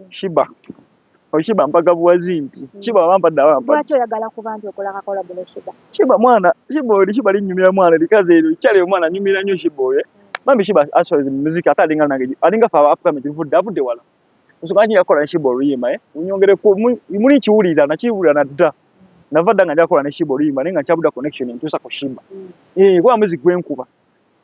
Shiba Shiba mpaga buwazi nti Shiba wampadde awampadde. Lwaki oyagala kuba nti okola kakola buno Shiba? Shiba mwana Shiba linyumira mwana likaze eryo kyale omwana nyumira nnyo Shiba oyo. Mami Shiba aswaze music atalinga nange alinga fa Africa mejivudde avudde wala. Nsukanye yakola Shiba oluyima unyongere ku muli kiwulira na kiwulira na dda. Navadda nga njakola ne Shiba oluyima nenga nchabuda connection ntusa ku Shiba. Kwa music gwenkuba.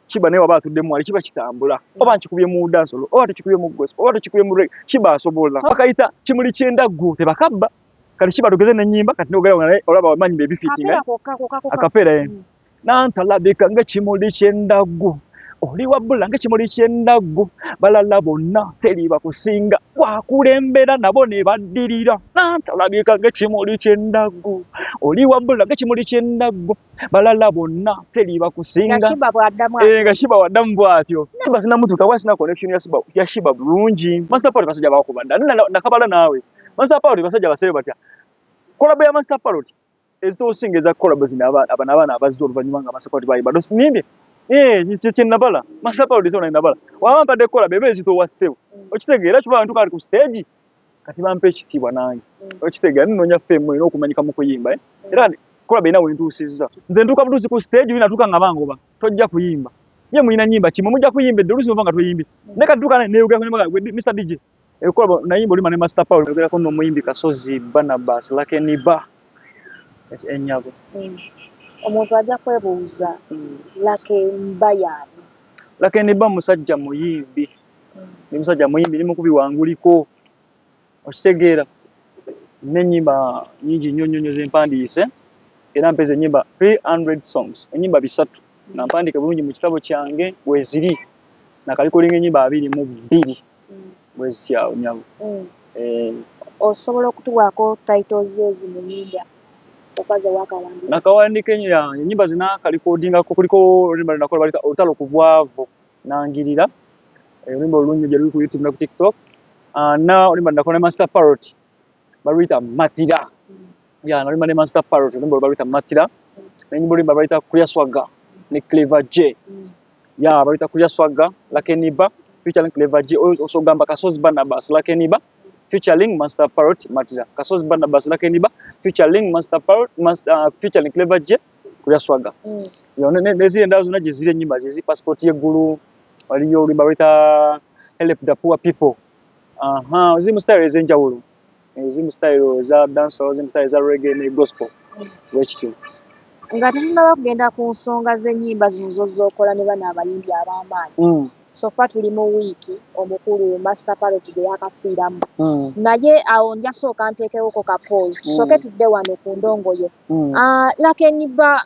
Shiba ne waba atudde mwali Shiba kitambula. Oba nchikubye mu dance oba tukikubye mu gospel oba tukikubye mu reggae Shiba asobola. Bakayita kimuli kyendaggu tebakabba. Kati Shiba tugeze n'ennyimba kati n'ogera olaba bamanyi baby fitting akapera nantalabika ng'ekimuli kyendaggu oli wabula ng'ekimuli kyendaggu balala bonna teri bakusinga wakulembera nabo ne baddirira nantalabika ng'ekimuli kyendaggu oli wabula ng'ekimuli kyendaggu balala bonna teri bakusinga nga Shiba waddamu bw'atyo Shiba sinamutuuka wasina connection ya Shiba bulungi Master Party basajja bakubanda nakabala naawe Master Party basajja basebe batya collab ya Master Party ezitosingeza collab zina abaana abazzo oluvanyuma nga Master Party bayiba nimbe nisitye nabala Master Party zona nabala wampadde collab ebezito wassebo okitegeera kiba abantu kali ku stage kati bampe ekitibwa nange okitegeera nnonya femme ino okumanyika mu kuyimba era collab ina wentusizza nze ntuka buduzi ku stage bina tuka nga bangoba tojja kuyimba ye mulina nyimba kimwe mujja kuyimba edulusi muvanga tuyimbi neka tuka ne yuga kunyuma Mr DJ Ekolabo nayimba oli mane Master Paul ogera ko no muyimbi Kasozi Barnabas lakini ba enyago omuntu ajja kwebuuza Lakemba yani lakini ba musajja muyimbi ni musajja muyimbi ni mukubi wanguliko okitegeera n'ennyimba nyingi nnyonnyonyo z'empandiise era mpeze ennyimba 300 songs ennyimba bisatu na mpandike bulungi mu kitabo kyange weziri nakalikolinga ennyimba 22 bwezi ya onyango osobola okutuwaako titles ezimu nnyimba okaze wakawandika nakawandika ennyimba zina kalikodinga kuliko rimba nakola balita olutalo ku bwavu nangirira olumba olungi gye luli ku YouTube na ku TikTok na olumba nakola Master Parrot balita matira ya na olumba ne Master Parrot olumba balita matira n'ennyimba olumba balita Kuya Swagga ne Clever J ya balita Kuya Swagga lakini ba featuring Clever J also gamba Kasozi Barnabas lakini ba featuring Master Parrot matira Kasozi Barnabas lakini ba featuring Master Parrot featuring Clever J Kuya Swagga yo nezile ndazo naje zile nyimba zizi passport y'eggulu waliyo olumba balita help the poor people zimu style ezenjawulo zimu style za dancehall zimu style za reggae ne gospel wekityo nga tunaba kugenda ku nsonga z'ennyimba zino z'okola ne bano abayimbi ab'amaanyi sofa tuli mu wiiki omukulu Master Parrot gye yakafiiramu naye awo njasooka nteekewoko ka pause soke tudde wano ku ndongoyo Lakemba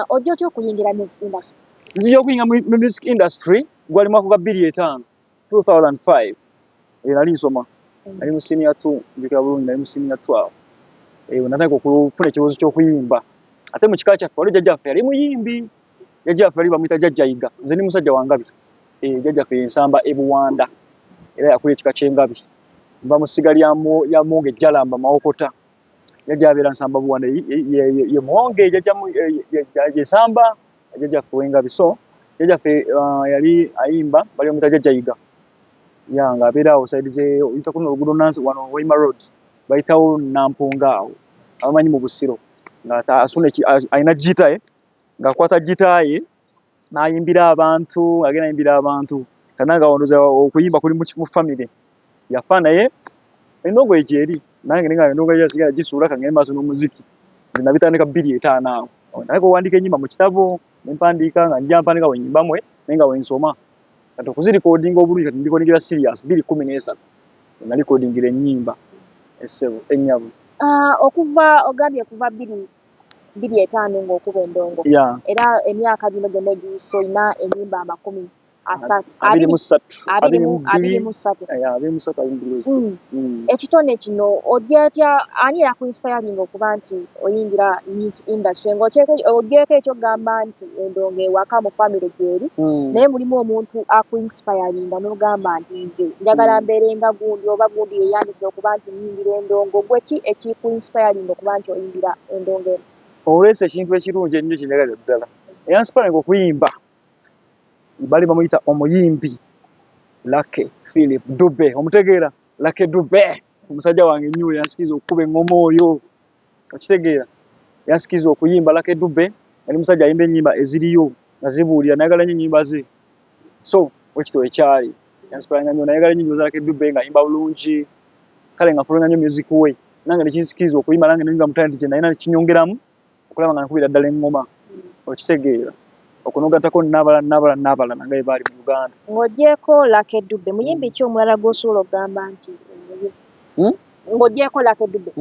ojja otya okuyingira music industry nzija okuyinga mu music industry gwali mwaka gwa 2005 nali nsoma nali mu senior 2 njukira bulungi nali mu senior 12 natandika okufuna ekibuuzo ky'okuyimba ate mu kika kyaffe waliwo jjajjaffe yali muyimbi jjajjaffe yali bamuyita Jjajja Yiga nze ndi musajja wa Ngabi jjajjaffe yensamba ebuwanda era yakulya ekika ky'Engabi nva mu ssiga ya Mwonge Jalamba Mawokota jjajja abeera nsamba buwanda ye Mwonge yensamba jjajjaffe w'Engabi so jjajjaffe yali ayimba bali bamuyita Jjajja Yiga nga abeera awo side ze oyita kuno oluguudo Nansi wano Waima Road bayitawo Nampunga awo abamanyi mu Busiro nga asuna alina gita ye ng'akwata gita ye n'ayimbira abantu agenda ayimbira abantu kananga wondoza okuyimba kuli mu family yafa naye endongo egyeri nange ninga endongo yasigala gisuula kangende maaso n'omuziki nze nabitandika 2005 awo naye kuwandika ennyimba mu kitabo nempandiika nga njja mpandika wenyimbamu naye nga wensoma kati okuzirikodinga obulungi kati ndikodingira serious 2013 nalikodingira ennyimba essebo ennyabo okuva ogambye kuva 2005 ng'okuba endongo era emyaka gino gyonna egiyise olina ennyimba 23 ekitone kino ojja otya ani yakuinspiring okuba nti oyingira music industry ng'ogyeko ekyogamba nti endongo ewaka mu family gyeri naye mulimu omuntu akuinspiringa n'ogamba nti nze njagala mbeerenga gundi oba gundi yeyandikira okuba nti nyimbira endongo gwe ki ekikuinspiring okuba nti oyimbira endongo eno olwese ekintu ekirungi ennyo kinyagalira ddala eyansiparinga okuyimba bali bamuyita omuyimbi Lucky Philip Dube omutegeera Lucky Dube omusajja wange nnyo yansikiza okukuba engoma oyo okitegeera yansikiza okuyimba Lucky Dube yali musajja ayimba ennyimba eziriyo nga zibuulira nayagala nnyo ennyimba ze so wekito ekyali yansipalinga nnyo nayagala ennyimba za Lucky Dube nga ayimba bulungi kale nga followinga nnyo music we nange nekinsikiza okuyimba nange nenyiga mu talent gye nalina nekinyongeramu okulaba nga nkubira ddala engoma okitegeera okunogatako n'abala nange baali mu Uganda. Ng'ogyeko Lucky Dube muyimbi ki omulala gw'osobola okugamba nti omuye? Ng'ogyeko Lucky Dube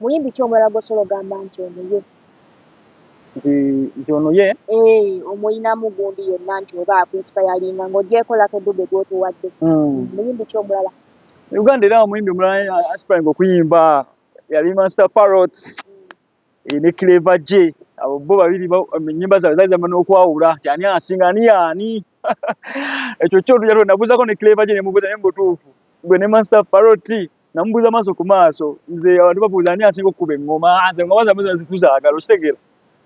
muyimbi ki omulala gw'osobola okugamba nti omuye? Nti ono ye omuyinamu gundi yonna nti oba akuinspiringa ng'ogyeko Lucky Dube gw'otuwadde muyimbi ki omulala? Uganda era omuyimbi omulala aspiring okuyimba yali Master Parrot ne Clever J abo bo babiri ennyimba zaabwe zaali zama n'okwawula nti ani asinga ani ekyo kyo tujja nabuuzako ne Clever J ne mubuuza naye mubutuufu gwe ne Master Parrot namubuuza maaso ku maaso nze abantu babuuza ani asinga okukuba engoma nze engoma zaabwe zikuzaagala okitegeera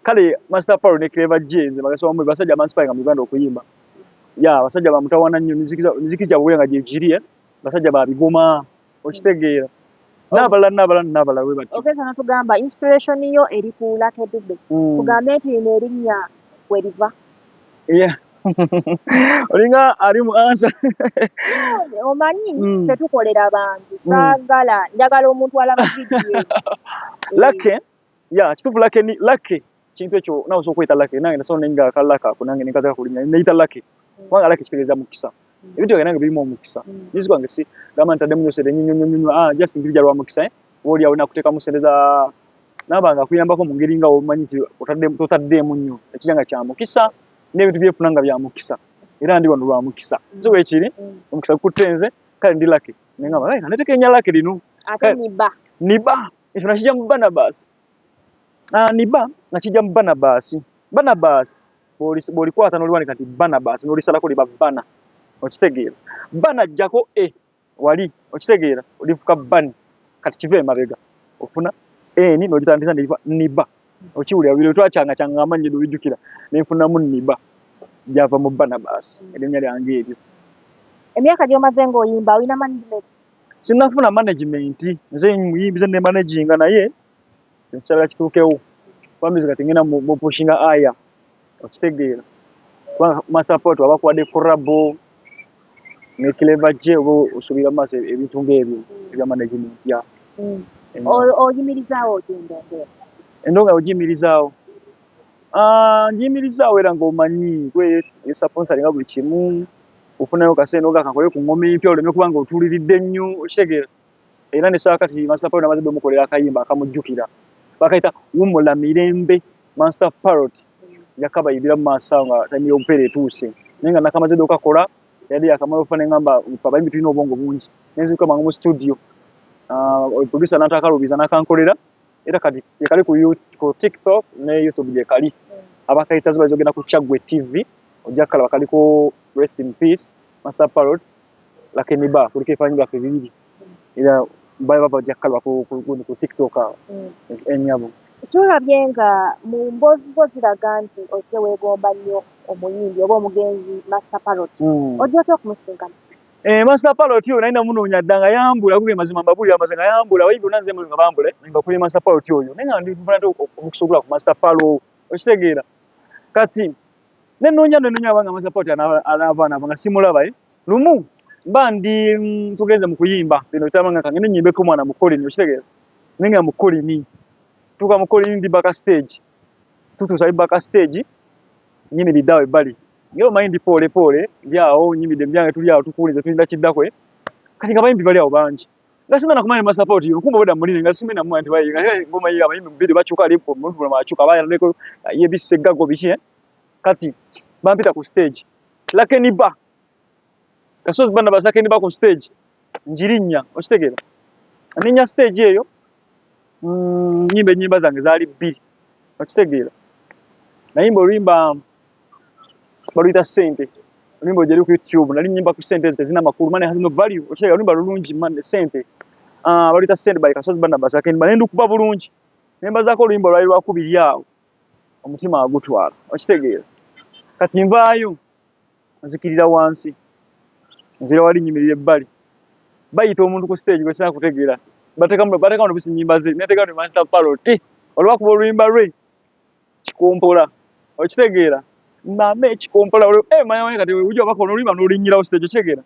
kale Master Parrot ne Clever J nze bagasa wamu basajja amansiparinga mu Uganda okuyimba basajja bamutawaana nnyo miziki gyabwe nga gye giri basajja babigoma okitegeera n'abalala we bati ogeza natugamba inspiration yo eri ku Lucky Dube tugambe nti lino erinnya we liva olinga ali mu ansa omanyi tetukolera bantu saagala njagala omuntu alaba vidiyo Lucky kituufu Lucky kintu ekyo nawe osobola okweta Lucky nange nasobola nenyiga akalaka ako nange nenkataka kulinnya neyita Lucky kubanga Lucky kitegeeza mukisa ebintu byange nange birimu omukisa music wange si gamba ntadde munyosere nnyo just mpirija lwa mukisa oba oli nakuteekamu ssente za naba nga akuyambako mu ngeri nga omanyi nti totaddeemu nnyo ekijanga kya mukisa n'ebintu byefuna nga bya mukisa era ndi wano lwa mukisa so weekiri omukisa gukutte nze kale ndi Lucky nengamba nateeka erinnya Lucky lino ate niba ekyo nakijja mu Barnabas niba nakijja mu Barnabas bw'olikwata n'oliwanika nti Barnabas n'olisalako liba Bana okitegeera Bana ajjako wali okitegeera olifuka Bani kati kive emabega ofuna ni n'ogitandika niba okiwulira biro twakyanga amanyi n'obijjukira nenfunamu niba gyava mu Barnabas erinnya lyange eryo. Emyaka gy'omaze ng'oyimba olina management? Sinnafuna management nze muyimbize ne managinga naye ekisala kituukewo kwambizi kati ngenda mu pushinga aya okitegeera Master Parrot abakuwadde korabo ne Clever J oba osubira maaso ebintu ng'ebyo ebya management oyimirizaawo ogenda endonga ogiyimirizaawo njiyimirizaawo era ng'omanyi gwe esponsoringa buli kimu ofunayo kasente ogakakole ku ngoma empya oleme kuba nga otuuliridde nnyo okitegeera era ne saakati Master Parrot amaze bemukolera akayimba akamujjukira bakayita wumula mirembe Master Parrot yakabayibira mu maaso nga time y'obupeera etuuse naye nga nakamaze okakola yali akamala ofuna ngamba abayimbi tulina obwongo bungi nenziruka mangu mu studio producer n'atakalubiza n'akankolera era kati yekali ku TikTok ne YouTube gyekali abakayita zibazogenda ku Chagwe TV ojja kalaba kaliko rest in peace Master Parrot lakini kuliko ebifaananyi byaffe bibiri era baba bajja kalaba ku TikTok ennyabo tulabye nga mu mboozi zo ziraga nti ozze weegomba nnyo omuyimbi oba omugenzi Master Parrot ojja otya okumusinkana? Master Parrot oyo nalina munoonya dda nga yambula kuba mazima mbabulira amaze nga yambula abayimbi bonna nze nga bambule nga kuli Master Parrot oyo naye nga ndifuna nti omukisa ogula ku Master Parrot okitegeera kati nenoonya abanga Master Parrot anaavaana nga simulaba lumu mba ndi tugenze mu kuyimba bino bitabanga kangende nyimbeko omwana mukolini okitegeera naye nga mukolini tuka mukolini ndi backstage tutuusa backstage nyimiridde awo ebbali ngero omanyi ndi poole ndi awo nyimidde mbyange tuli awo tukuulize tulinda kiddakwe kati nga bayimbi bali awo bangi nga simena kumanya Master Parrot yo nkumba boda mulini nga simena mu anti bayinga ngoma yi abayimbi mu video bakyuka ali omuntu bula makyuka bayaleko yebisse gago biki kati bampita ku stage lakini kasozi bana basakeni ku stage njirinya okitegeera ninya stage eyo nyimba zange zaali bbiri okitegeera nayimba oluyimba baluyita Sente oluyimba ojeri ku YouTube nali nyimba ku Sente ezina makulu money has no value okitegeera oluyimba lulungi Sente baluyita Sente by Kasozi bana basakeni banendu kuba bulungi nembazaako oluyimba lwali lwakubiri awo omutima agutwala okitegeera kati nvaayo nzikirira wansi nzira wali nyimirira ebbali bayita omuntu ku stage gwe sinakutegeera bateka mu binyimba ze neteka mu Master Parrot olwa kuba oluyimba lwe kikompola okitegeera mame kikompola manya kati ujja bako oluyimba n'olinyira ku stage okitegeera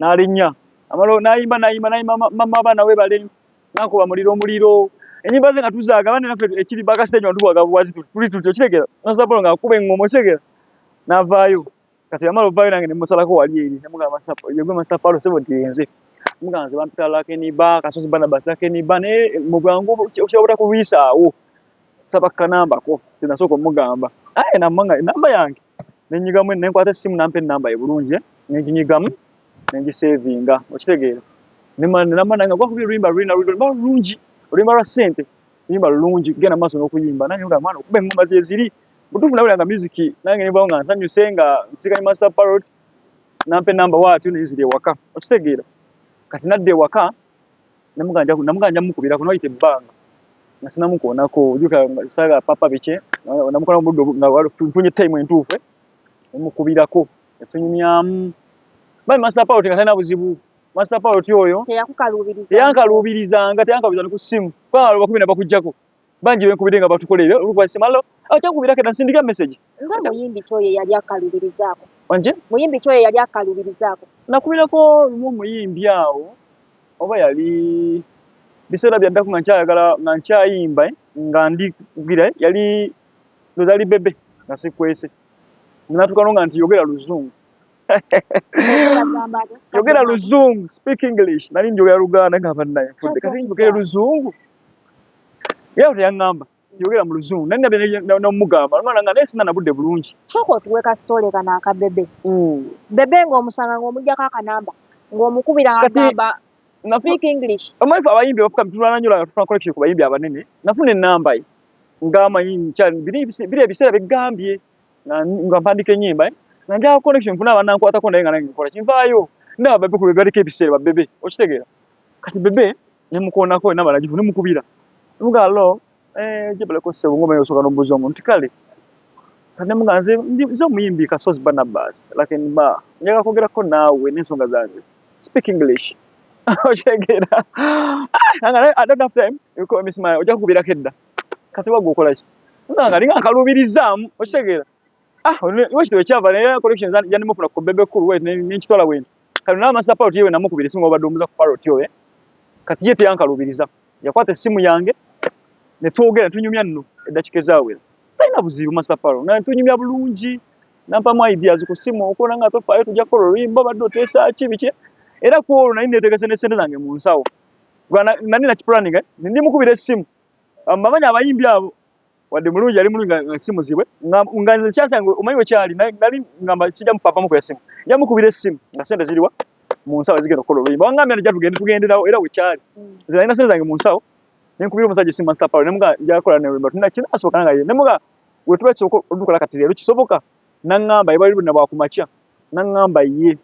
n'alinnya amalo nayimba mama bana we bale nakuba muliro enyimba ze nga tuzaaga bane naffe ekiri baka stage wantubaga bwazi tuli okitegeera Master Parrot nga kuba engoma okitegeera n'avaayo kati amalo vaayo nange ne musalako wali eri nemuga Master Parrot sebo ntiyenze muganze bampita lakini ba kasozi bana basakeni bane mugango okyabuta kubisa awo saba kanamba ko tinasoko mugamba namanga namba yange nenyigamu nenkwata simu nampe namba ebulungi nenyigamu nengisavinga okitegeera namana nga gwakubi rimba lungi rimba lwa sente rimba lungi gena maso n'okuyimba nange nga mwana okube ngoma ziri butufu nawe nga music nange nibawo nga nsanyuse nga nsikanye Master Parrot nampe namba watu nezire waka okitegeera kati nadde waka namuganja mukubira kuno yite banga nasina mukonako ujuka saga papa biche namukola muddo nga tunye time entuufu mukubirako etunyumyamu bali Master Parrot nga tana buzibu Master Parrot oyo teyankalubirizanga ku simu kwa bakubina bakujjako banji benkubire nga batukolere olwa simalo atakubirake nasindika message nga muyimbi toye yali akalubirizako wanje muyimbi toye yali akalubirizako nakubirako muyimbi awo oba yali bisera byandako nga nkyayimba nga ndi kugira yali nozali bebe nga sikwese natuka nga nti yogera luzungu yogera luzungu speak English nali njogera Luganda nga bannaye kati njogera luzungu yawo teyangamba yogera mu luzungu nali nabye nomugamba mwana nga nesina nabudde bulungi soko otuweka story kana akabebe bebe ng'omusanga ng'omujjako akanamba ng'omukubira agamba speak English omaifu abayimbi bafuka mitulana nyola tufuna connection ku bayimbi abanene nafuna enamba ye ng'amanyi biri ebiseera bigambye nga mpandika ennyimba nga njala connection nfuna abanankwatako naye nga nange nkola kinvaayo ndaba bebe ku bebaliko ebiseera babebe okitegeera kati bebe nemukonako enamba nagifu nemukubira mugalo jebaleko sebo ngoma yosoka n'ombuuza omuntu kale kati nemuga nze omuyimbi Kasozi Barnabas lakini ba njagala kwogerako naawe n'ensonga zange speak English okitegeera I don't have time ojja kukubirako edda kati wagwe okola ki nga linga nkaluubirizaamu okitegeera wekitabo ekyava naye collections yandimufuna ku bebe kulu nenkitwala wenu kati nawe Master Parrot yewe namukubira esimu obadde omuza ku Parrot oyo kati ye teyankaluubiriza yakwata essimu yange netwogera netunyumya nno eddakiika ezaawera talina buzibu Master Parrot netunyumya bulungi nampamu ideas ku simu okubona nga tofaayo tujja kukola oluyimba obadde oteesa ki biki era ku olwo nali neetegese n'essente zange mu nsawo nali nakipulaninga ndimukubira essimu bamanyi abayimbi abo wadde mulungi yali mulungi nga essimu zibwe nga nze kyasange omanyi wekyali nali ngamba sijja mupapamu ku essimu nja mukubira essimu nga sente ziriwa mu nsawo ezigenda okukola oluyimba wangambye nja tugenderawo era wekyali nze nalina sente zange mu nsawo nenkubira omusajja essimu Master Parrot nemuga njakola n'oluyimba kinasooka nga ye nemuga wetuba kisooka olukola kati leero kisoboka naŋŋamba yebali bonna bwakumakya naŋŋamba ye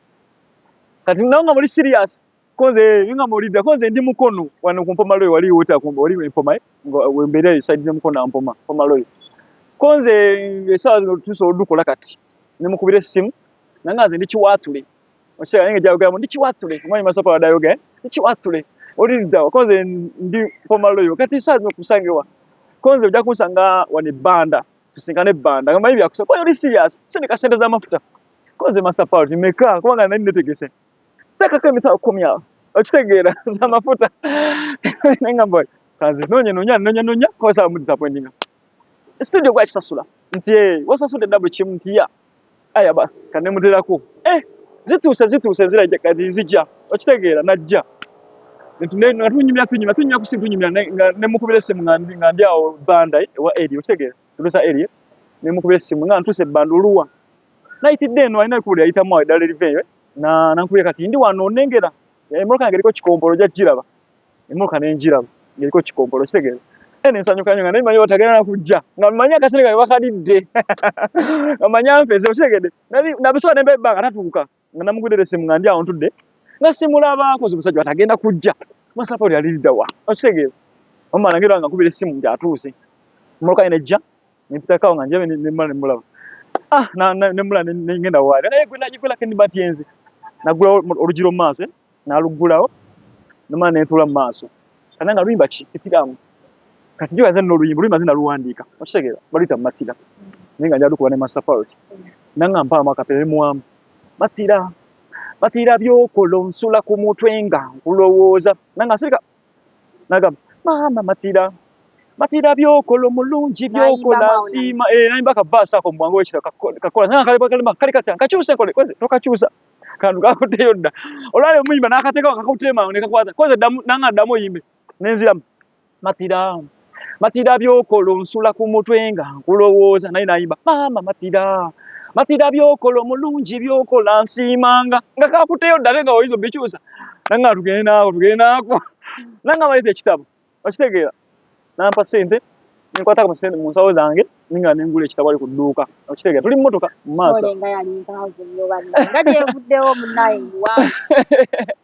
kati nawe nga muli serious koze nga mulidda koze ndi mukono wano ku Mpoma Loyo wali wota ku wali Mpoma wembeera side ne mukono Mpoma Loyo koze esawa tuso dukola kati ne mukubira essimu nangaze ndi kiwatule okisega nge jagamba ndi kiwatule mwanyi Master Parrot dayoga ndi kiwatule olidda koze ndi Mpoma Loyo kati esawa nokusangewa koze ojja kunsanga wane banda tusingane banda ngamba ibi akusa kwa yoli serious sindika sente za mafuta koze Master Parrot nimeka kubanga nali netegese takako emitwalo 10 awo okitegeera z'amafuta nengamba kanze nonya kosa mu disappointing studio gwakisasula nti wasasudde double chimu nti ya aya basi kane muterako zituuse zirajja kati zijja okitegeera najja tunyumya kusimu tunyumya nemukubira essimu nga ndi awo banda ewa eri okitegeera tulusa eri nemukubira essimu nga ntuse banda oluwa nayitidde eno alina kubuli ayitamu awo eddala eriveeyo nankubira kati ndi wano onnengera emmotoka yange eriko kikompolo ojja giraba emmotoka nenjiraba ng'eriko kikompolo kitegeeza nensanyuka nnyo nga naye manyi otagenda nakujja nga manyi akaseera kange bakadidde nga manyi anfeze okitegedde nabisoba nemba ebbanga tatuuka nga namugudde essimu nga ndi awo ntudde nga simulaba koze omusajja atagenda kujja Master Parrot yalidda wa okitegeeza omwana ngera nga nkubira essimu nti atuuse emmotoka ye nejja nempitakawo nga njabe nemulaba nemula nengenda waali naye gwe nagikola kendi bati yenze nagulawo olugiro mu maaso naluggulawo nomana netula mu maaso kananga luyimba kitiramu kati jo yazanno oluyimba luyimba zina luwandiika okitegeera baluyita Matira nenga njala lukuba ne Master Parrot nanga mpaamu akapere muwamu Matira byokola nsula ku mutwe nga nkulowooza nanga sirika naga mama Matira byokola mulungi byokola nsima nayimba akabaasa ako mwangu wekita kakola nanga kali kati kakyuse nkole kweze tokakyusa kantu kakuteyo dda olwale omuyimba n'akateeka kakutema ne kakwata kweze nanga ddamu oyimbe nenziramu Matira byokola nsula ku mutwe nga nkulowooza naye nayimba mama Matira byokola mulungi byokola nsimanga nga kakuteyo dda nga oyizo bikyusa nanga tugende naako nanga malite ekitabo okitegeera nampa sente nkwata ku sente mu nsawo zange ninga nengula ekitabo ali ku dduuka okitegeera tuli mu mmotoka mu maaso olenga yali nkazo nnyo banna nga gyevuddewo munnaye nduwange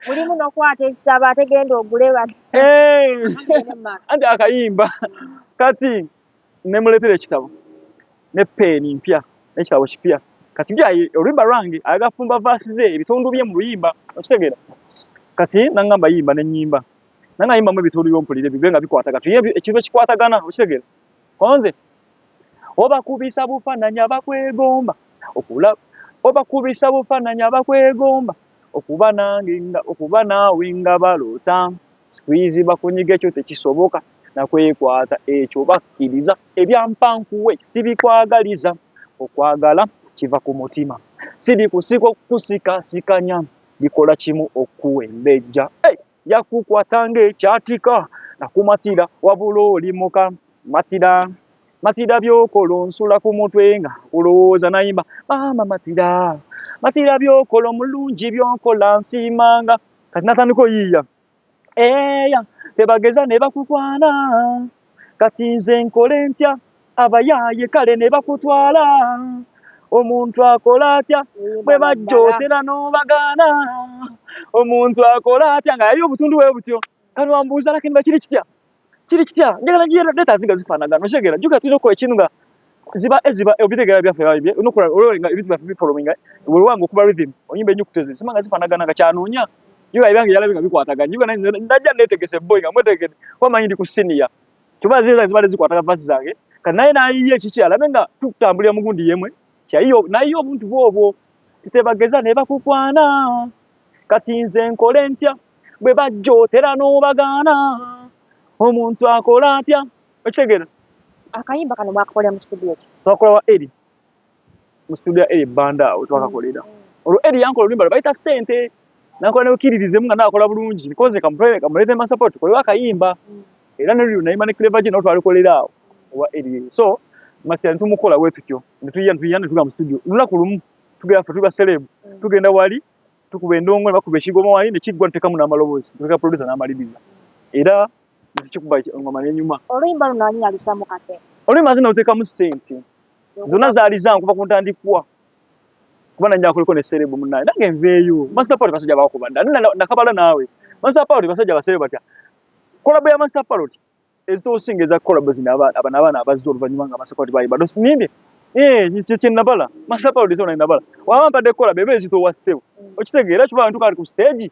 mulimu n'okwata ekitabo ate genda ogule anti akayimba kati nemuleetera ekitabo ne peeni mpya n'ekitabo kipya kati oluyimba lwange agafumba vaasi ze ebitundu bye mu luyimba okitegeera kati nangamba yimba nenyimba nanga yimba mu ebitundu by'ompulire bibe nga bikwataga tuye ekintu ekikwatagana okitegeera konze obakubisa bufaananya bakwegomba obakubisa bufaananya bakwegomba okuba naawe nga baloota squeeze bakunyiga ekyo tekisoboka nakwekwata ekyo bakkiriza ebyampankuwe sibikwagaliza okwagala kiva ku mutima siri kusikasikanya bikola kimu okuwembejja yakukwatanga ekyatika nakumatira wabula oli muka Matira byokola nsula ku mutwe nga nkulowooza nayimba mama Matira byokola omulungi byokola nsimanga kati natandika oyiiya tebageza ne bakutwala kati nze nkole ntya abayaaye kale ne bakutwala omuntu akola atya bwe bajjootera n'obagaana omuntu akola atya nga yayo obutundu bwe butyo kati wambuuza lakini bakiri kitya njagala ngiye leta zinga zifaanagana okitegeera jjuka tulina okukola ekintu nga ziba obitegeera byaffe babibye olwolenga ebintu byaffe bifolominga wewange okuba rhythm oyimba ennyukuta ezo simanga zifaanagana nga kyanoonya yuga ebyange yalabe nga bikwataganya yuga najja neetegese boy nga mwetegedde wamanyi ndi ku siniya kyova zibadde zikwataga vasi zange kati naye nayiye ekiki alabe nga tutambulira mugundi yemwe nayiye obuntu bwobwo titebageza ne bakukwana kati nze nkole ntya bwe bajjootera n'obagaana omuntu akola atya okitegeera akayimba kano mwakakolera mu studio ki twakola wa eri mu studio eri banda awo twakakolera olwo eri yankola oluyimba lwe bayita ssente nakola neukiririzemu nga naakola bulungi because kamulete masapoti kolewo akayimba era nelyo nayimba ne clever gye nawo twalikolera awo owa eri so Matira netumukola bwe tutyo netuyina netuga mu studio lunaku lumu tugenda ffe tuba selebu tugenda wali tukuba endongo ne bakuba ekigoma wali nekiggwa ntekamu n'amaloboozi tuka producer n'amaliriza era nekikuba engoma n'enyuma oluyimba luno ani yalisamu kate oluyimba zina luteekamu ssente zonna zaali zange kuva ku ntandikwa kuba nanjala kuliko ne selebu munnaye nange nveeyo Master Parrot basajja bakuba dda nakabala naawe Master Parrot basajja baselebu batya kolabo ya Master Parrot ezitosinga eza kolabo zino abaana abazze oluvannyuma nga Master Parrot bayimba nimbye kyenabala Master Parrot zona nabala wabampadde kolabo eba ezitowa ssebo okitegeera kiba bantu kali ku stage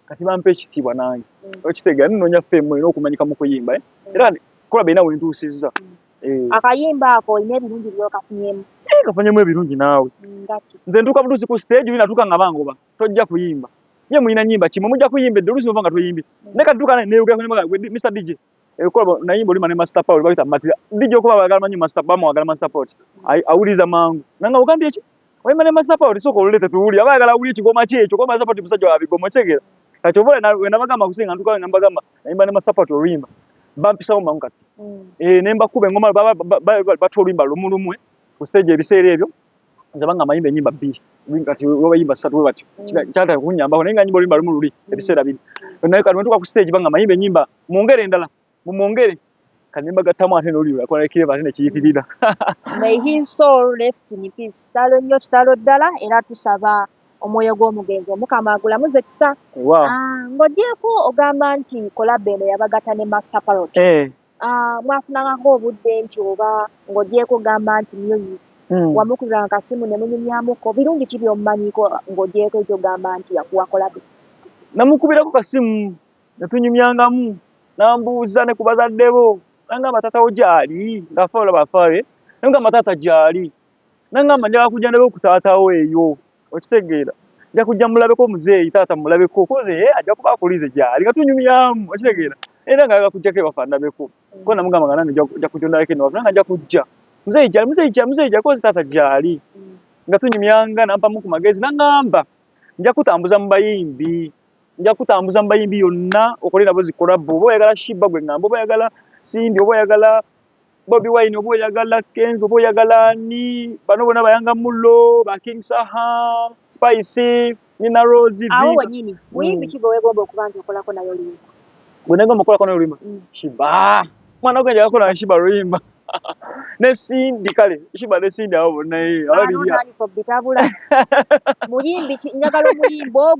kati bampa ekitiibwa nange okitegeera ninoonya ffemmu olina okumanyika mu kuyimba era kolabo erina wentuusizza akayimba ako olina ebirungi byokafunyemu kafunyemu ebirungi naawe nze ntuuka butuusi ku stage binatuuka nga bangoba tojja kuyimba ye mulina nyimba kimwe mujja kuyimbedde oluusi nova nga toyimbye naye kati tuuka neewuga Mr DJ kolabo nayimba olima ne Master Parrot bayita Matira DJ okuba bagala manyi bamwagala Master Parrot awuliza mangu nanga ogambye eki oyimba ne Master Parrot sooka olulete tuwulire abayagala awulire ekigoma kyekyo kuba Master Parrot musajja wa bigoma kitegeera kati oba wenabagamba kusinga ntuuka nambagamba nayimba ne Master Parrot oluyimba bampisawo mangu kati nembakuba engoma batwa oluyimba lumulumu ku stage ebiseera ebyo nze banga mayimba enyimba bbiri kati wabayimba ssatu bwe batyo kyataka kunnyambako naye nga nyimba oluyimba lumu luli ebiseera biri naye kati wentuuka ku stage banga mayimba enyimba mwongere endala mumwongere kati nembagattamu ate n'oluyimba yakola kireva ate nekiyitirira may his soul rest in peace kitalo nnyo kitalo ddala era tusaba omwoyo gw'omugenzi omukama agulamuze kisa ng'ogyeko ogamba nti kolabo eno yabagatta ne Master Parrot mwafunangako obudde nti oba ng'ogyeko ogamba nti music wamukubira akasimu ne munyumyamuko birungi ki by'omumanyiko ng'ogyeko ekyo ogamba nti yakuwa kolabo namukubirako kasimu ne tunyumyangamu nambuuza ne ku bazadde bo nangamba taata wo gyali ng'afa olaba afawe nangamba taata gyali nangamba njagala kujja ndebe ku taata wo eyo okitegeera nja kujja mulabeko muzeeyi taata mulabeko koze ajja kuba akulize gyali nga tunyumyamu okitegeera era nga kujjako ewafa ndabeko ko namugamba nga nange nja kujja ndabeko eno wafa nanga nja kujja muzeeyi gyali koze taata gyali nga tunyumyanga nampamu ku magezi nangamba nja kutambuza mu bayimbi yonna okole nabo zikolabo oba oyagala Shiba gwe ngamba oba oyagala Cindy oba oyagala Bobby Wine oba oyagala Kenzo oba oyagala ni bano bona bayanga Mullo ba King Saha Spice Nina Rose awo wenyini muyimbi kigo wegomba okuba nti okolako nayo limba gwe negomba okolako nayo limba Shiba mwana gwe njagala kola Shiba luyimba ne Cindy kale Shiba ne Cindy awo bonna nani so bitabula muyimbi njagala omuyimbo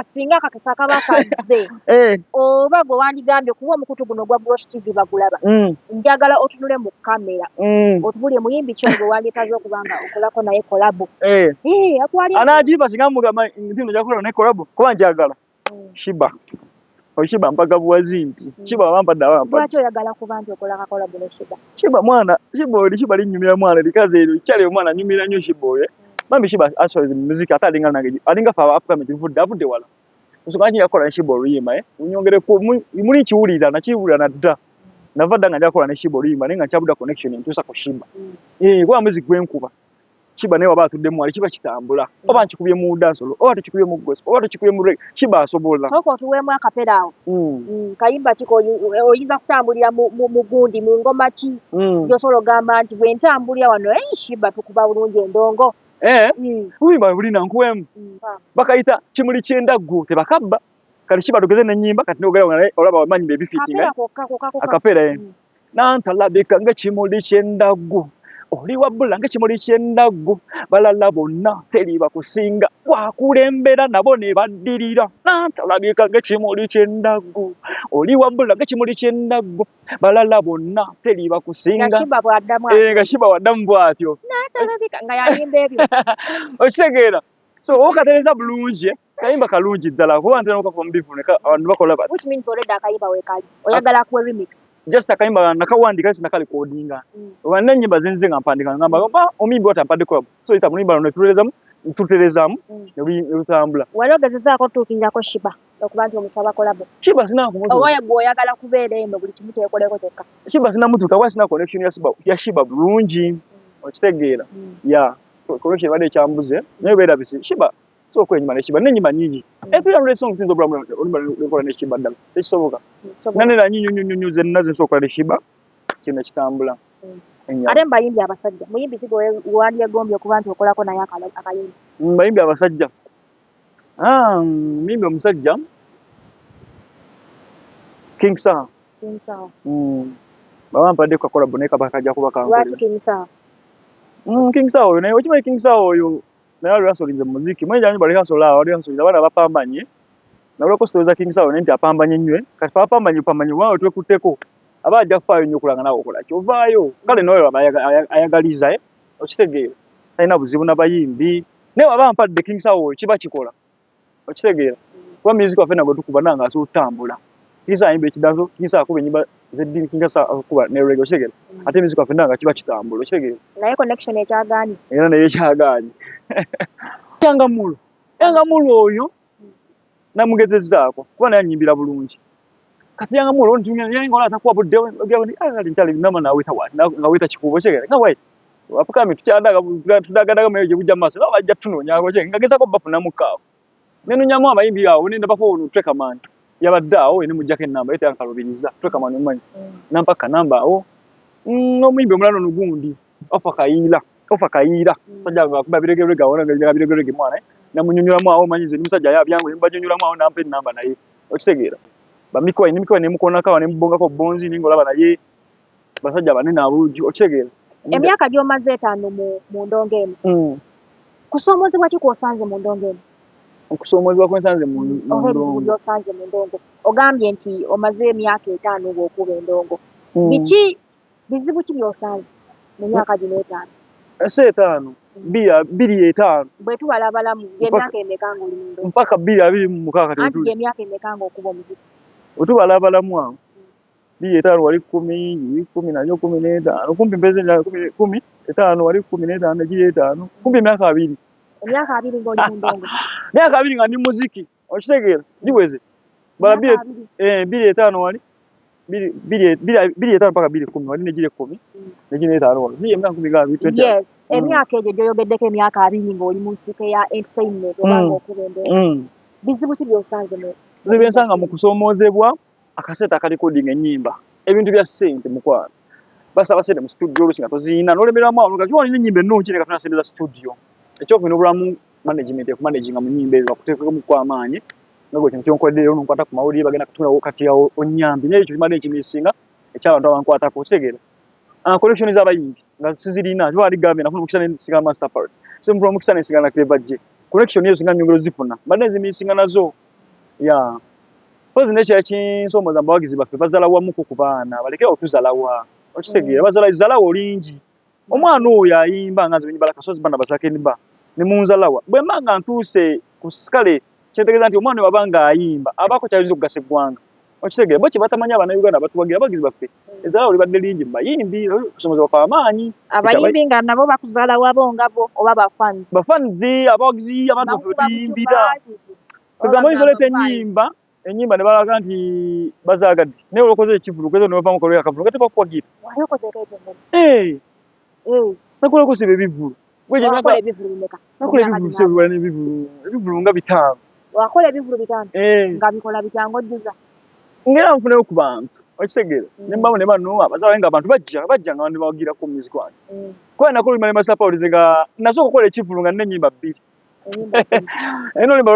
singa kakisa kaba kaze oba gwe wandigambye kuba omukutu guno gwa Brush TV bagulaba njagala otunule mu kamera otubulye muyimbi kyo gwe wandikaze okubanga okolako naye kolabo akwali anajiba singa mugamba ndino jakola naye kolabo kuba njagala Shiba Shiba mpaka buwazi nti Shiba bampadde abampadde lwaki oyagala kuba nti okola kakolabo ne Shiba mwana Shiba linyumira mwana likaze eryo kyale omwana nyumira nnyo Shiba oyo Mami Shiba aswaze muziki ate alinga nange alinga fa Africa avudde wala nsonga yakola ne Shiba oluyimba unyongere ko muli kiwulira nakiwulira nadda navadda nga njakola ne Shiba oluyimba naye nga nkyabuda connection ntuusa ku Shiba kuba muziki gwenkuba Shiba naye waba atuddemu wali kiba kitambula oba nkikubye mu dansolo oba tukikubye mu gospel oba tukikubye mu reggae Shiba asobola soko tuwemu akapera awo kayimba kiko oyinza kutambulira mu gundi mu ngoma ki yosobola ogamba nti bwe ntambulira wano Shiba tukuba bulungi endongo uyimba bulina nkuwemu bakayita kimuli kyendaggu tebakabba kali Shiba tugeze n'ennyimba kati n'ogera olaba wamanyi baby fitting akapera nantalabika ng'ekimuli kyendaggu oli wabbula ng'ekimuli kyendaggu balala bonna teri bakusinga wakulembera nabo ne baddirira nantalabika ng'ekimuli kyendaggu oli wabbula ng'ekimuli kyendaggu balala bonna teri bakusinga nga Shiba waddamu bw'atyo nga yayimba ebyo okitegeera so okatereza bulungi kayimba kalungi ddala kuba ntera okava mu bivune abantu bakola bati which means already akayimba weekali oyagala kuwe remix just akayimba nakawandika sinakali kodinga wana nyimba zenze nga mpandika ngamba omimbi watampadde kolabo so ita munimba no tuterezamu ne lutambula wali ogezezaako tuukirako Shiba okuba nti omusaba kolabo Shiba sina kumutu oba gwe oyagala kubeera eno buli kimu teekoleko kyokka Shiba sina mutuuka kuba sina connection ya Shiba bulungi okitegeera connection bade kyambuze naye beera bisi Shiba so kwenyuma ne Shiba n'ennyimba nnyingi every other song things problem olumba ne Shiba ddala tekisoboka nanera nnyinyi zenna zensokola ne Shiba kino kitambula ate mbayimbi abasajja muyimbi kigo wandyegombye okuba nti okolako naye akayimbi mbayimbi abasajja muyimbi omusajja King Saha bawampadde kakolabo naye kaba kajja kuba lwaki King Saha King Saha oyo naye okimanyi King Saha oyo naye lwasolinze mu muziki mwenye janyi bali hasola wali hasolinze abana bapambanye na lwako stoza King Saha nenti apambanye nywe kati pambanye wao twekutteko abaja kufayo nnyo kulanga nawo okola kyovaayo kale noyo ayagaliza okitegeera talina buzibu n'abayimbi naye waba mpadde King Saha oyo kiba kikola okitegeera kuba music waffe nagwe tukuba nanga asotambula King Saha ayimba ekidanso King Saha akuba ennyimba z'eddiini King Saha akuba ne reggae okitegeera ate music waffe nanga kiba kitambula okitegeera naye connection ekyagaanyi era naye ekyagaanyi yangamulo oyo namugezezzaako kuba naye annyimbira bulungi kati yangamulo ntingola atakuwa buddewo nkyali nama naweta wati ngaweta kikubo kyegera nga wait apukami tudagadaga mayo gye bujja maaso nabo bajja tunoonyako kyege ngagezako bafunamu kaawo nenonyamu amayimbi awo nendabako ono Trekaman yabadde awo ene mujjako ennamba yete yankalubiriza Trekaman omumanyi nampaka namba awo n'omuyimbi omulala ono gundi ofa kayiira sajja akuba biregerege awo nga biregerege mwana namunyonyoramu awo manyize ni musajja yabyangu nembanyonyoramu awo nampa ennamba naye okitegeera bamikwa nemukonako nemubongako bonzi ningolaba naye basajja banene abulungi okitegeera emyaka gy'omaze 5 mu ndongo eno kusoomozebwa ki kw'osanze mu ndongo eno okusoomozebwa kwensanze mu ndongo gy'osanze mu ndongo ogambye nti omaze emyaka 5 ng'okuba endongo biki bizibu ki by'osanze mu myaka gino 5 5 2 bwe tubalabalamu emyaka emeka ng'oli mu ndongo mpaka 2 26 anti emyaka emeka ng'okuba omuziki otubalabalamu awo 2 wali 10 14 15 kumpi mpeze 15 wali 15 giri 5 kumpi emyaka 2 ng'oli mu ndongo myaka 2 nga ndi muziki okitegeera giweze bala 2 wali 2 mpaka 2 wali negire 10 negire 5 wali niye emyaka 10 yes emyaka egyo gyoyogeddeko emyaka 2 ng'oli mu nsiko ya entertainment obanga okubembera bizibu ki by'osanze mu byensanga mu kusomoozebwa akaseta akalikodinga ennyimba ebintu bya ssente mukwano basaba sente mu studio olusi nga toziina n'olemerwamu awo nga olina ennyimba ennungi nga tolina sente za studio ekyokubina obulamu management ekumanaginga mu nnyimba ezo bakuteekemu kw'amaanyi nga gwe kintu kyonkodde leero nonkwata ku mawulire bagenda kutunulawo kati awo onnyambi naye ekyo kimala ekimisinga eky'abantu abankwatako okitegeera collection z'abayimbi nga sizirina kiba aligambye nafuna omukisa nensigala master part simpula omukisa nensigala na Clever J collection ezo singa nyongero zifuna mbadde nzimisinga nazo ya pozi nekyo ekinsomoza mbawagizi baffe bazala wamuko ku baana balekera okuzalawa okitegeera bazalawo olingi omwana oyo ayimba nga nze benyimbala kasozi bana basake niba ne munzalawa bwe mbanga ntuuse ku skale kyentegeeza nti omwana wabanga ayimba abaako kyayinza okugasa eggwanga okitegeera bo kye batamanya abaana Uganda batuwagira abagizi baffe ezalawo libadde lingi mu bayimbi okusomozebwa kw'amaanyi abayimbi nga nabo bakuzalawo abo ngabo oba bafanzi abawagizi abantu baffe bayimbira kugamba oyinza oleeta ennyimba ne balaga nti bazaagadde naye olwokoze ekivulukezo ne bavaamu kolera akavulu nga tebakuwagira nakolako siba ebivulu ebivulu nga 5 wakola ebivulu 5 nga bikola bitanga ojjuza ngera nfuneyo ku bantu okitegeera ne mbamu ne bano abazaawe nga abantu bajja nga bandibawagira ku music wange kuba nakolo limale masapawulize nga nasooka okukola ekivulu nga nina ennyimba 2 eno limba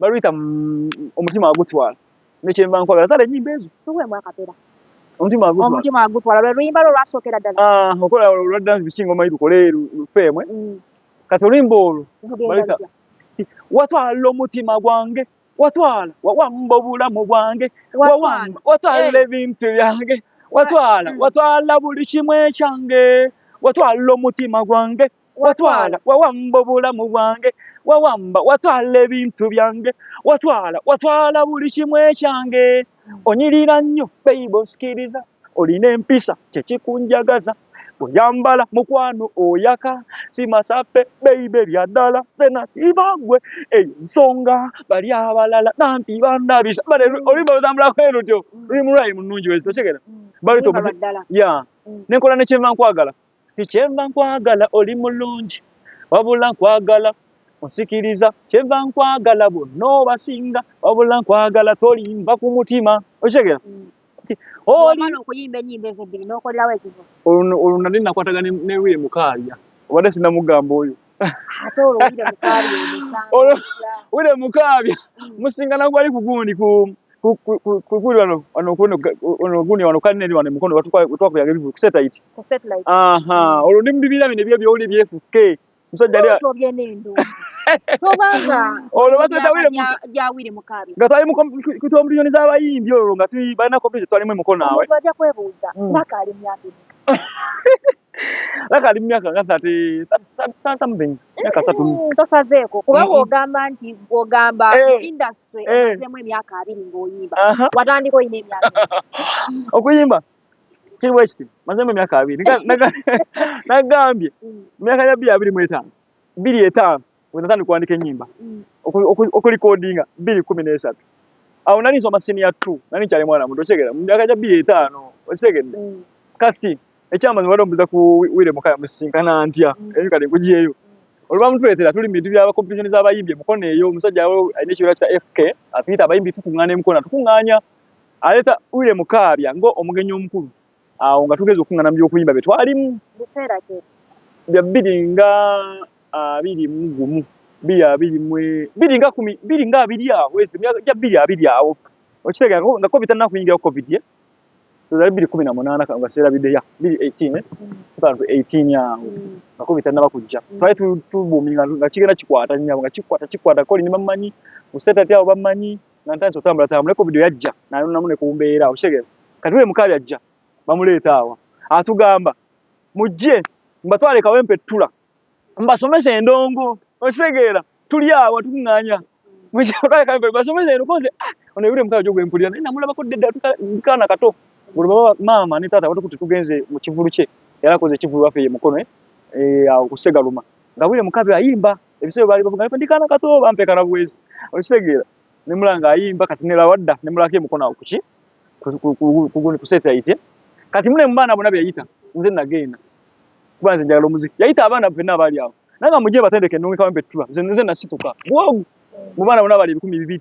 baluyita omutima wagutwala nekyemba nkwagala zala ennyimba ezo tuwemu akapera omutima wagutwala lwe luyimba lwo lwasookera ddala okola olwadda bikinga omanyi tukole lufeemwe kati oluyimba olwo baluyita watwala omutima gwange watwala wawamba obulamu bwange watwala ebintu byange watwala buli kimu ekyange watwala omutima gwange watwala wawamba obulamu bwange watwala ebintu byange watwala buli kimu ekyange onyirira nnyo bayibo nsikiriza olina empisa kyekikunjagaza bweyambala mukwano oyaka simasape bayibe byaddala zena sibagwe eyo nsonga bali abalala nampi bandabisa bale oluyimba lutambulako erutyo lulimu lwayi munungi wezi tokyegera balito nenkola nekyenva nkwagala tikyenva nkwagala oli mulungi wabula nkwagala onsikiriza kyenva nkwagala bonna obasinga wabula nkwagala tolimba ku mutima okyegera wamala okuyimba ennyimba ezo 2 n'okolerawo ekivuvu olwo nali nakwataga ne Wile Mukaabya obadde sinamugamba oyo ate olwo Wile Mukaabya musingana gwali ku gundi kuli wano gundi wano kaneri wano mukono twakuyaga ebivuvu ku satellite olwo ndi mu bibira bino ebyo byowuli byefukke musajja ali olwo batweta Wile Mukaabya nga twali ku kompetitioni z'abayimbi olwo nga balina kompetitioni twalimu emuko naawe bajja kwebuuza Laka ali myaka Laka ali myaka nga 30 myaka 3 tosazeeko kuba bw'ogamba industry emazeemu emyaka 2 ng'oyimba watandika olina emyaka okuyimba kiri bwekiti mazeemu emyaka 2 nagambye myaka ya 25 wenatandika kuwandika ennyimba okulikodinga 2013 awo nali nsoma senior 2 nali nkyali mwana muto okyegera mu myaka gya 25 okitegedde kati ekyamazima bali ombuza ku Wile Mukaabya musisinkana ntya eyo kati nkugiyeyo olwamutuleetera tuli mu bintu bya kompetitioni z'abayimbi emukono eyo omusajja alina ekibiina kya FK atuyita abayimbi tukuŋŋaana emukono tukuŋŋaanya aleeta Wile Mukaabya nga omugenyi omukulu awo nga tugeza okuŋŋaana mu by'okuyimba bye twalimu biseera ki bya 2021 2020 awo gya 2020 awo okitegeera nga covid tanakuyingira covid tuzali 2018 kaseera bideya 2018 awo nga covid tanaba kujja twali tubuuminga nga kigenda kikwata nnyabo nga kikwata koli nibamanyi usetati awo bamanyi nga ntandise otambula covid yajja namune ku mbeera okitegeera kati Wile Mukaabya ajja bamuleeta awo atugamba mujje mbatwale kawempettula mbasomese endongo okitegeera tuli awo tukuŋŋaanya basomese eno koze ono yule mukazi gwe mpulira namulaba ko dedda tukana kato buli baba mama ne tata watu tugenze mu kivulu kye yarakoze kivulu wafe ye mukono kusegaluma nga bwire mukazi ayimba ebisebe bali bavuga ndikana kato bampe kana bwezi okisegera ne mulanga ayimba kati ne lawadda ne mulake mukono akuki kuguni kuseta ite kati mune mbana bona byayita nze nagenda kubanze njalo muziki yayita abana bena bali awo nanga muje batendeke nonge kawembe tula nze nasituka bwogu mubana bona bali 12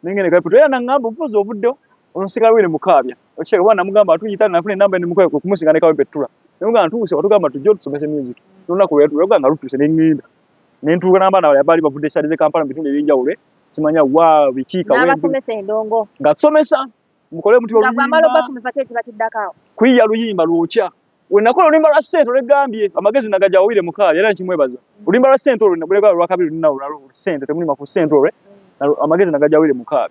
nengene kaputo yana ngambo mpozo obudde onosika wile mukabya okisheka bwana mugamba atuyita nafune namba ni mukaye kumusinga ne kawembe tula nemugamba tuse watugamba tujjo tusomese music tuna ko yetu yoganga lutuse nengenda nentuka namba na bali bavudde shalize Kampala bitunde ebinjawule simanya wa bichika wewe n'abasomesa endongo ngatsomesa mukole muti oluyimba ngabamalo basomesa tete batiddakao kuyiya luyimba lwocha wenakola oluyimba lwa sente legambye amagezi nagaja wawire mukaya era nkimwebaza oluyimba lwa sente olwo nabuleka lwakabiri linawo sente temulima ku sente olwe amagezi nagaja wawire mukaya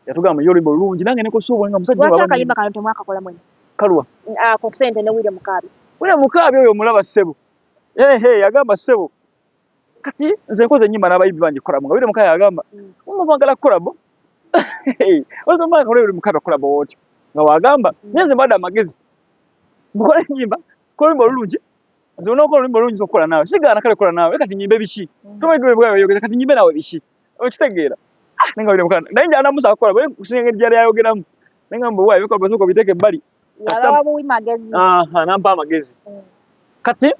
yatugamba yo oluyimba lulungi nange neko subo nga musajja wacha kayimba kano tomwaka kola mwene kalwa ko sente ne wire mukabi oyo mulaba ssebo yagamba ssebo kati nze nkoze nyimba n'abayimbi bangi kolabo nga wire mukaya yagamba umuvangala kolabo ozomba kole uri mukaba kolabo wote nga wagamba nyenze bada amagezi mukole nyimba ko limbo lulungi nze unoko limbo lulungi zokola nawe sigana kale kola nawe kati nyimbe bishi tomwe bwawe yogeza kati nyimbe nawe bishi okitegeera nenga wire mukana nanja anamusa akola bwe kusinga njali yayogeramu nenga mbo wawe ko bazoko biteke bali yalaba buwi magezi nampa amagezi kati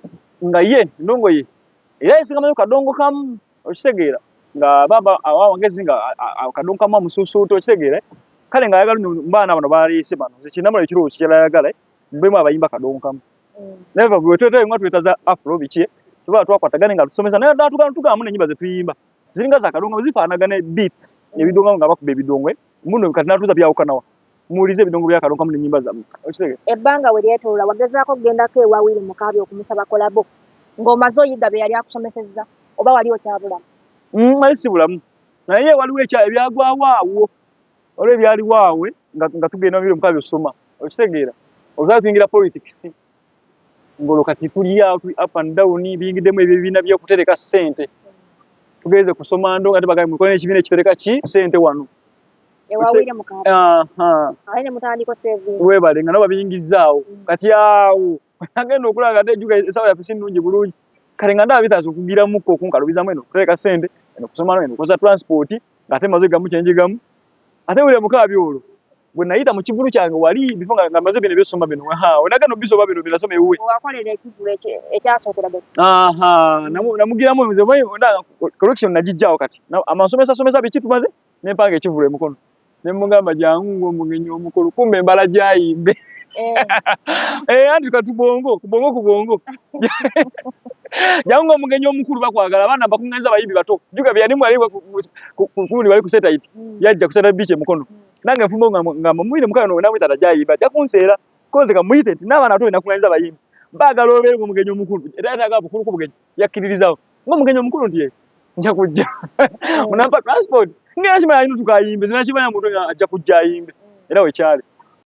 nga ye ndongo ye era isinga mayo kadongo kam okitegeera nga baba awa magezi nga kadongo kam mususuto okitegeera kale nga yagala mbana bano bali sibano zikinamula ekiro kikira yagala mbemu abayimba kadongo kam never bwe twete ngwa twetaza afro bikie tuba twakwatagane nga tusomesa naye tugamu ne nyimba zetuyimba ziringa za kadongo zifanagane beats ebidongo nga bakube ebidongwe muno kati natuza byawukanawa mulize ebidongo bya kadongo kam ne nyimba za okitegeera ebbanga we lyetola wagezaako kugendako ewawiri mukabi okumusaba kolabo ng'omaze oyiga bye yali akusomesezza oba wali okyabulamu mali sibulamu naye waliwo ebyagwawaawo olwo ebyali waawe nga tugenda biro mukabi osoma okitegeera olwali tuyingira politics ngolo kati tuli up and down biyingiddemu ebibiina by'okutereka ssente tugeze kusoma ndo nga tebagaye mukola ekibiina ekitereka ki ssente wano ewawire mukabi aine mutandiko saving webale nga nabo babiyingizaawo kati awo agenda okulanga ate ejuga esawa yaffe sinungi bulungi kale nga ndaba bitaaza okugira mukko okunkalubizamu eno kutereka ssente eno kusoma eno koza transport ng'ate maze gamu kyenjigamu ate wile mukabi olwo bwe nayita mu kivulu kyange wali bifo nga maze bino byosoma bino onagano bisoba bino binasoma ewuwe wakolera ekivulu ekyasookera namugiramu nze ndanga collection nagijjaawo kati amasomesa biki tumaze nempanga ekivulu emukono nemugamba jangu ng'omugenyi omukulu kumbe embala gyayimbe anti kubongo jangu omugenyi omukulu bakwagala abaana bakunganyiza abayimbi bato juga byanimu ali bali ku satellite yajja kusata biche mukono nange mfumbo nga mumwire mukano namwita tajayimba jakunseera koze kamuyite nti n'abaana bato nakunganyiza abayimbi baagala obeere omugenyi omukulu era yataaga bukulu ku bugenyi yakkiririzawo ng'omugenyi omukulu nti nja kujja munampa transport ngera kimanya ino tukayimbe zinakimanya muntu ajja kujja ayimbe era wekyali